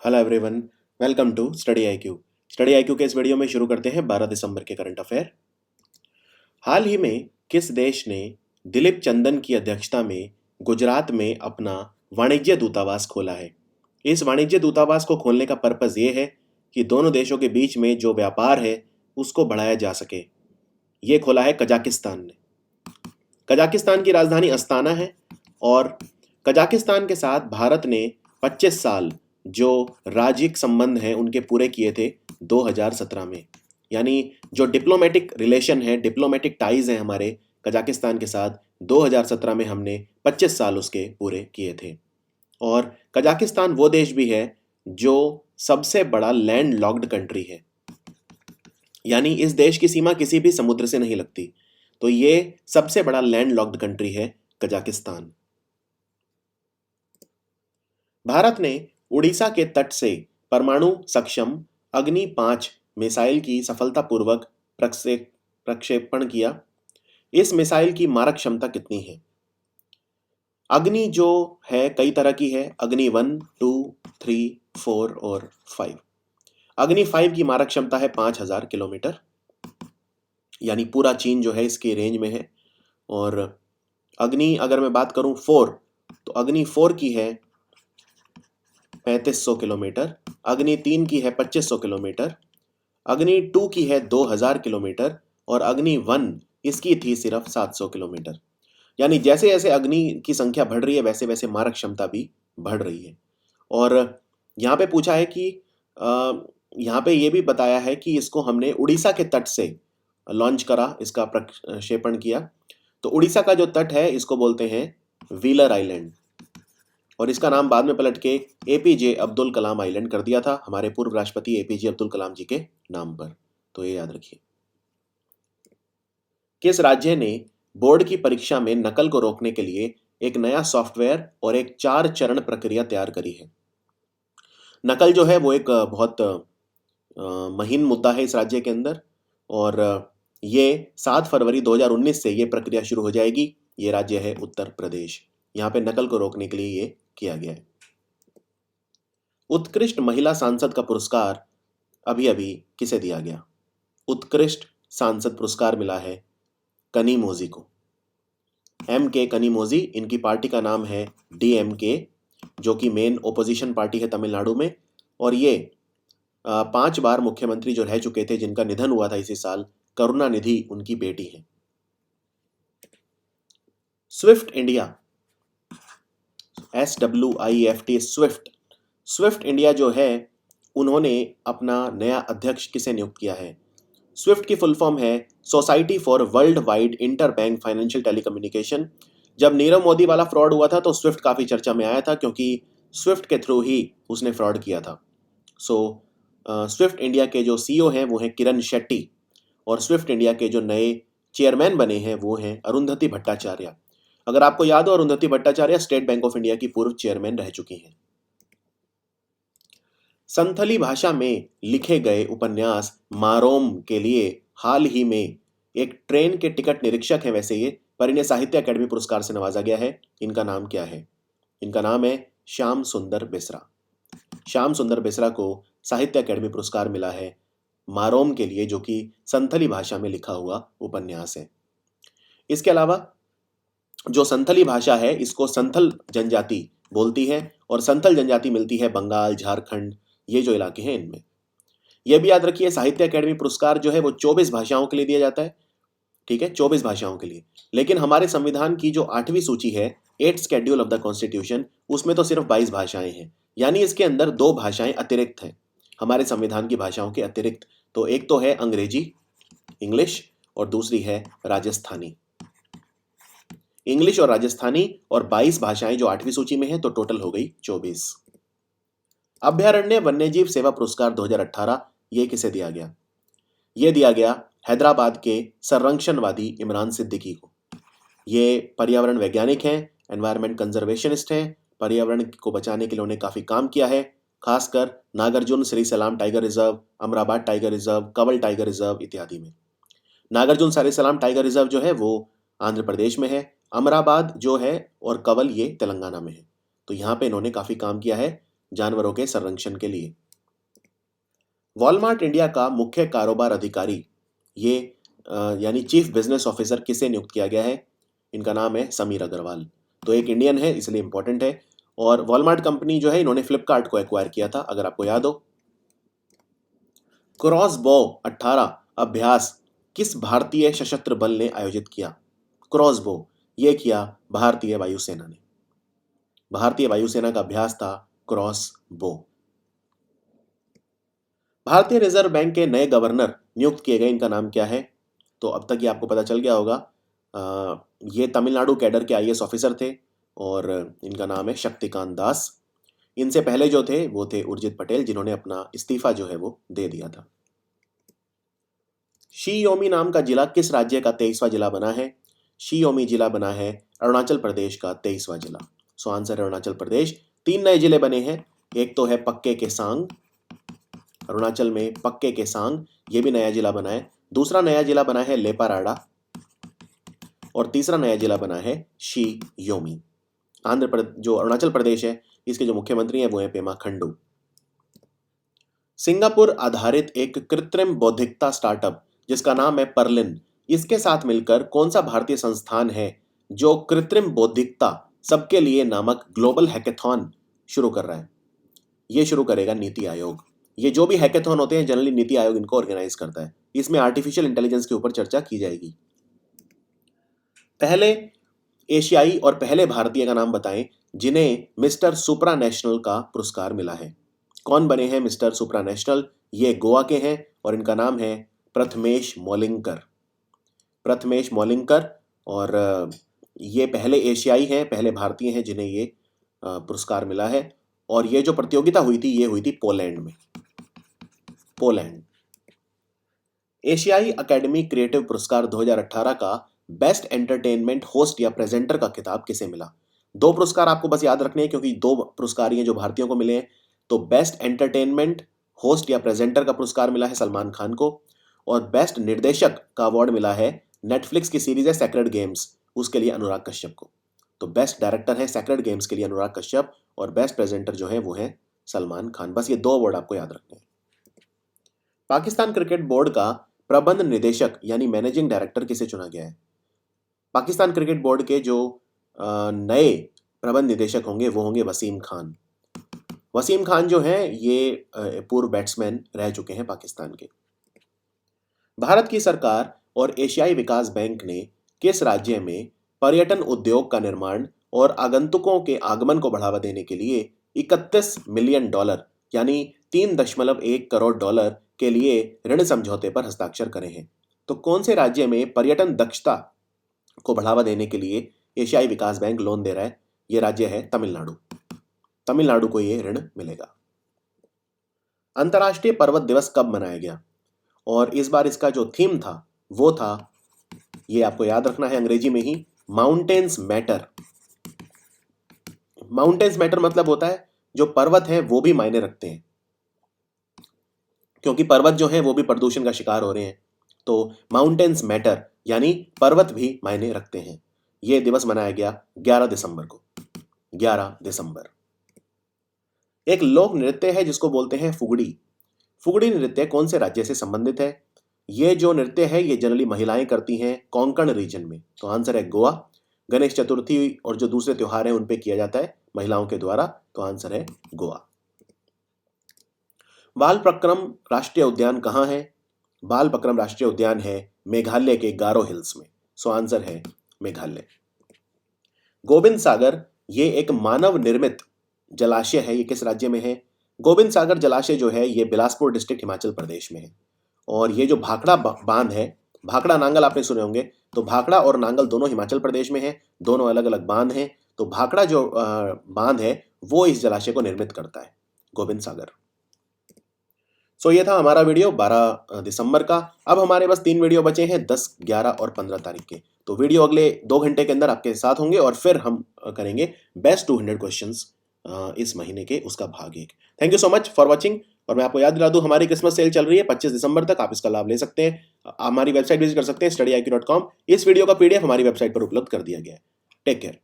Hello everyone, welcome to study IQ. Study IQ के इस video में शुरू करते हैं 12 दिसंबर के करंट अफेयर। हाल ही में किस देश ने दिलीप चंदन की अध्यक्षता में गुजरात में अपना वाणिज्य दूतावास खोला है? इस वाणिज्य दूतावास को खोलने का पर्पज़ ये है कि दोनों देशों के बीच में जो व्यापार है उसको बढ़ाया जा सके। ये खोला है कजाकिस्तान ने। कजाकिस्तान की राजधानी अस्ताना है और कजाकिस्तान के साथ भारत ने 25 साल जो राजयिक संबंध हैं उनके पूरे किए थे 2017 में। यानी जो डिप्लोमेटिक रिलेशन है, डिप्लोमेटिक टाइज हैं हमारे कजाकिस्तान के साथ, 2017 में हमने 25 साल उसके पूरे किए थे। और कजाकिस्तान वो देश भी है जो सबसे बड़ा लैंड लॉक्ड कंट्री है, यानी इस देश की सीमा किसी भी समुद्र से नहीं लगती। तो ये सबसे बड़ा लैंड लॉक्ड कंट्री है कजाकिस्तान। भारत ने उड़ीसा के तट से परमाणु सक्षम अग्नि-5 मिसाइल की सफलतापूर्वक प्रक्षेपण किया। इस मिसाइल की मारक क्षमता कितनी है? अग्नि जो है कई तरह की है, अग्नि 1, 2, 3, 4 और 5। अग्नि 5 की मारक क्षमता है 5000 किलोमीटर, यानी पूरा चीन जो है इसके रेंज में है। और अग्नि अगर मैं बात करूं 4, तो अग्नि 4 की है 3500 किलोमीटर, अग्नि 3 की है 2500 किलोमीटर, अग्नि 2 की है 2000 किलोमीटर और अग्नि 1 इसकी थी सिर्फ 700 किलोमीटर। यानी जैसे जैसे अग्नि की संख्या बढ़ रही है वैसे वैसे मारक क्षमता भी बढ़ रही है। और यहाँ पे पूछा है कि यहाँ पे ये भी बताया है कि इसको हमने उड़ीसा के तट से लॉन्च करा, इसका प्रक्षेपण किया। तो उड़ीसा का जो तट है इसको बोलते हैं व्हीलर आइलैंड, और इसका नाम बाद में पलट के एपीजे अब्दुल कलाम आइलैंड कर दिया था हमारे पूर्व राष्ट्रपति एपीजे अब्दुल कलाम जी के नाम पर। तो ये याद रखिए। किस राज्य ने बोर्ड की परीक्षा में नकल को रोकने के लिए एक नया सॉफ्टवेयर और एक 4 चरण प्रक्रिया तैयार करी है? नकल जो है वो एक बहुत महीन मुद्दा है इस राज्य के अंदर, और ये 7 फरवरी 2019 से ये प्रक्रिया शुरू हो जाएगी। ये राज्य है उत्तर प्रदेश। यहाँ पे नकल को रोकने के लिए ये किया गया है। उत्कृष्ट महिला सांसद का पुरस्कार अभी अभी किसे दिया गया? उत्कृष्ट सांसद पुरस्कार मिला है कनिमोझी को। MK कनिमोझी, इनकी पार्टी का नाम है DMK, जो कि मेन ओपोजिशन पार्टी है तमिलनाडु में। और ये 5 बार मुख्यमंत्री जो रह चुके थे, जिनका निधन हुआ था इसी साल, करुणानिधि उनकी बेटी है। Swift India, SWIFT, Swift India जो है उन्होंने अपना नया अध्यक्ष किसे नियुक्त किया है? स्विफ्ट की फुल फॉर्म है society for world wide inter bank financial telecommunication. जब नीरव मोदी वाला फ्रॉड हुआ था तो स्विफ्ट काफ़ी चर्चा में आया था, क्योंकि स्विफ्ट के थ्रू ही उसने फ्रॉड किया था। स्विफ्ट इंडिया के जो CEO हैं वो हैं किरण शेट्टी, और स्विफ्ट इंडिया के जो नए चेयरमैन बने हैं वो हैं अरुंधति भट्टाचार्य। अगर आपको याद हो, Arundhati Bhattacharya state bank of India की पूर्व चेयरमैन रह चुकी हैं। संथली भाषा में लिखे गए उपन्यास मारोम के लिए हाल ही में एक ट्रेन के टिकट निरीक्षक हैं वैसे ये, पर इन्हें साहित्य अकेडमी पुरस्कार से नवाजा गया है। इनका नाम क्या है? इनका नाम है श्याम सुंदर बेसरा। श्याम सुंदर बेसरा को साहित्य अकेडमी पुरस्कार मिला है मारोम के लिए, जो कि संथली भाषा में लिखा हुआ उपन्यास है। इसके अलावा जो संथली भाषा है इसको संथल जनजाति बोलती है, और संथल जनजाति मिलती है बंगाल, झारखंड, ये जो इलाके हैं इनमें। यह भी याद रखिए, साहित्य अकेडमी पुरस्कार जो है वो 24 भाषाओं के लिए दिया जाता है। ठीक है, 24 भाषाओं के लिए। लेकिन हमारे संविधान की जो 8वीं सूची है, 8th schedule of the constitution, उसमें तो सिर्फ 22 भाषाएं हैं। यानी इसके अंदर 2 भाषाएं अतिरिक्त हैं हमारे संविधान की भाषाओं के अतिरिक्त। तो एक तो है अंग्रेजी, इंग्लिश, और दूसरी है राजस्थानी। इंग्लिश और राजस्थानी और 22 भाषाएं जो 8वीं सूची में है, तो टोटल हो गई 24। अभयारण्य वन्यजीव सेवा पुरस्कार 2018 ये किसे दिया गया? ये दिया गया हैदराबाद के संरक्षणवादी इमरान सिद्दीकी को। ये पर्यावरण वैज्ञानिक हैं, एनवायरमेंट कंजर्वेशनिस्ट हैं, पर्यावरण को बचाने के लिए उन्होंने काफ़ी काम किया है, खासकर नागार्जुन श्री सलाम tiger reserve, Amrabad tiger reserve, Kawal tiger reserve इत्यादि में। नागार्जुन श्री सलाम टाइगर रिजर्व जो है वो आंध्र प्रदेश में है, अमराबाद जो है और कवल ये तेलंगाना में है। तो यहाँ पे इन्होंने काफ़ी काम किया है जानवरों के संरक्षण के लिए। वॉलमार्ट इंडिया का मुख्य कारोबार अधिकारी ये यानी चीफ बिजनेस ऑफिसर किसे नियुक्त किया गया है? इनका नाम है समीर अग्रवाल। तो एक इंडियन है इसलिए इंपॉर्टेंट है। और वॉलमार्ट कंपनी जो है इन्होंने फ्लिपकार्ट को एक्वायर किया था, अगर आपको याद हो। क्रॉस बो 18 अभ्यास किस भारतीय सशस्त्र बल ने आयोजित किया? क्रॉस बो ये किया भारतीय वायुसेना ने। भारतीय वायुसेना का अभ्यास था क्रॉस बो। भारतीय रिजर्व बैंक के नए गवर्नर नियुक्त किए गए, इनका नाम क्या है? तो अब तक ये आपको पता चल गया होगा। ये तमिलनाडु कैडर के आईएएस ऑफिसर थे और इनका नाम है शक्तिकांत दास। इनसे पहले जो थे वो थे उर्जित पटेल, जिन्होंने अपना इस्तीफा जो है वो दे दिया था। शीयोमी नाम का जिला किस राज्य का 23वां जिला बना है? शीयोमी जिला बना है अरुणाचल प्रदेश का 23वां जिला। सो आंसर है अरुणाचल प्रदेश। 3 नए जिले बने हैं। एक तो है पक्के केसांग, अरुणाचल में पक्के केसांग, ये भी नया जिला बना है। दूसरा नया जिला बना है लेपाराडा और तीसरा नया जिला बना है शीयोमी। आंध्र प्रदेश जो अरुणाचल प्रदेश है इसके जो मुख्यमंत्री हैं वो है पेमा खंडू। सिंगापुर आधारित एक कृत्रिम बौद्धिकता स्टार्टअप जिसका नाम है परलिन, इसके साथ मिलकर कौन सा भारतीय संस्थान है जो कृत्रिम बौद्धिकता सबके लिए नामक ग्लोबल हैकेथॉन शुरू कर रहा है? ये शुरू करेगा नीति आयोग। ये जो भी हैकेथॉन होते हैं जनरली नीति आयोग इनको ऑर्गेनाइज करता है। इसमें आर्टिफिशियल इंटेलिजेंस के ऊपर चर्चा की जाएगी। पहले एशियाई और पहले भारतीय का नाम बताएं जिन्हें मिस्टर सुप्रा नेशनल का पुरस्कार मिला है। कौन बने हैं मिस्टर सुप्रा नेशनल? ये गोवा के हैं और इनका नाम है प्रथमेश मौलिंकर। प्रथमेश मौलिंकर, और ये पहले एशियाई हैं, पहले भारतीय हैं जिन्हें ये पुरस्कार मिला है। और ये जो प्रतियोगिता हुई थी ये हुई थी पोलैंड में। पोलैंड। एशियाई अकेडमी क्रिएटिव पुरस्कार 2018 का बेस्ट एंटरटेनमेंट होस्ट या प्रेजेंटर का खिताब किसे मिला? 2 पुरस्कार आपको बस याद रखने हैं क्योंकि 2 पुरस्कार ये जो भारतीयों को मिले हैं। तो बेस्ट एंटरटेनमेंट होस्ट या प्रेजेंटर का पुरस्कार मिला है सलमान खान को, और बेस्ट निर्देशक का अवार्ड मिला है नेटफ्लिक्स की सीरीज है सेक्रेड गेम्स, उसके लिए अनुराग कश्यप को। तो बेस्ट डायरेक्टर है सेक्रेड गेम्स के लिए अनुराग कश्यप और बेस्ट प्रेजेंटर जो है वो है सलमान खान। बस ये 2 अवार्ड आपको याद रखने हैं। पाकिस्तान क्रिकेट बोर्ड का प्रबंध निदेशक यानी मैनेजिंग डायरेक्टर किसे चुना गया है? पाकिस्तान क्रिकेट बोर्ड के जो नए प्रबंध निदेशक होंगे वो होंगे वसीम खान। वसीम खान जो हैं ये पूर्व बैट्समैन रह चुके हैं पाकिस्तान के। भारत की सरकार और एशियाई विकास बैंक ने किस राज्य में पर्यटन उद्योग का निर्माण और आगंतुकों के आगमन को बढ़ावा देने के लिए $31 मिलियन यानी $3.1 करोड़ के लिए ऋण समझौते पर हस्ताक्षर करे हैं? तो कौन से राज्य में पर्यटन दक्षता को बढ़ावा देने के लिए एशियाई विकास बैंक लोन दे रहा है? यह राज्य है तमिलनाडु। तमिलनाडु को यह ऋण मिलेगा। अंतर्राष्ट्रीय पर्वत दिवस कब मनाया गया? और इस बार इसका जो थीम था वो था, ये आपको याद रखना है अंग्रेजी में ही, माउंटेन्स मैटर। माउंटेन्स मैटर मतलब होता है जो पर्वत है वो भी मायने रखते हैं, क्योंकि पर्वत जो है वो भी प्रदूषण का शिकार हो रहे हैं। तो माउंटेन्स मैटर यानी पर्वत भी मायने रखते हैं। यह दिवस मनाया गया 11 दिसंबर को। 11 दिसंबर। एक लोक नृत्य है जिसको बोलते हैं फुगड़ी। फुगड़ी नृत्य कौन से राज्य से संबंधित है? ये जो नृत्य है ये जनरली महिलाएं करती हैं कोंकण रीजन में। तो आंसर है गोवा। गणेश चतुर्थी और जो दूसरे त्योहार हैं उन पे किया जाता है महिलाओं के द्वारा। तो आंसर है गोवा। बालपक्रम राष्ट्रीय उद्यान कहाँ है? बालपक्रम राष्ट्रीय उद्यान है मेघालय के गारो हिल्स में। सो आंसर है मेघालय। गोविंद सागर ये एक मानव निर्मित जलाशय है, ये किस राज्य में है? गोविंद सागर जलाशय जो है ये बिलासपुर डिस्ट्रिक्ट हिमाचल प्रदेश में है। और ये जो भाखड़ा बांध है, भाखड़ा नांगल आपने सुने होंगे, तो भाखड़ा और नांगल दोनों हिमाचल प्रदेश में है, दोनों अलग अलग बांध हैं। तो भाखड़ा जो बांध है वो इस जलाशय को निर्मित करता है, गोविंद सागर। सो ये था हमारा वीडियो 12 दिसंबर का। अब हमारे पास 3 वीडियो बचे हैं 10, 11 और 15 तारीख के। तो वीडियो अगले 2 घंटे के अंदर आपके साथ होंगे और फिर हम करेंगे बेस्ट 200 क्वेश्चंस इस महीने के, उसका भाग 1। Thank you so much for watching. और मैं आपको याद दिला दूं हमारी क्रिसमस सेल चल रही है 25 दिसंबर तक, आप इसका लाभ ले सकते हैं। हमारी वेबसाइट विजिट कर सकते हैं studyIQ.com। इस वीडियो का PDF हमारी वेबसाइट पर उपलब्ध कर दिया गया है। Take care.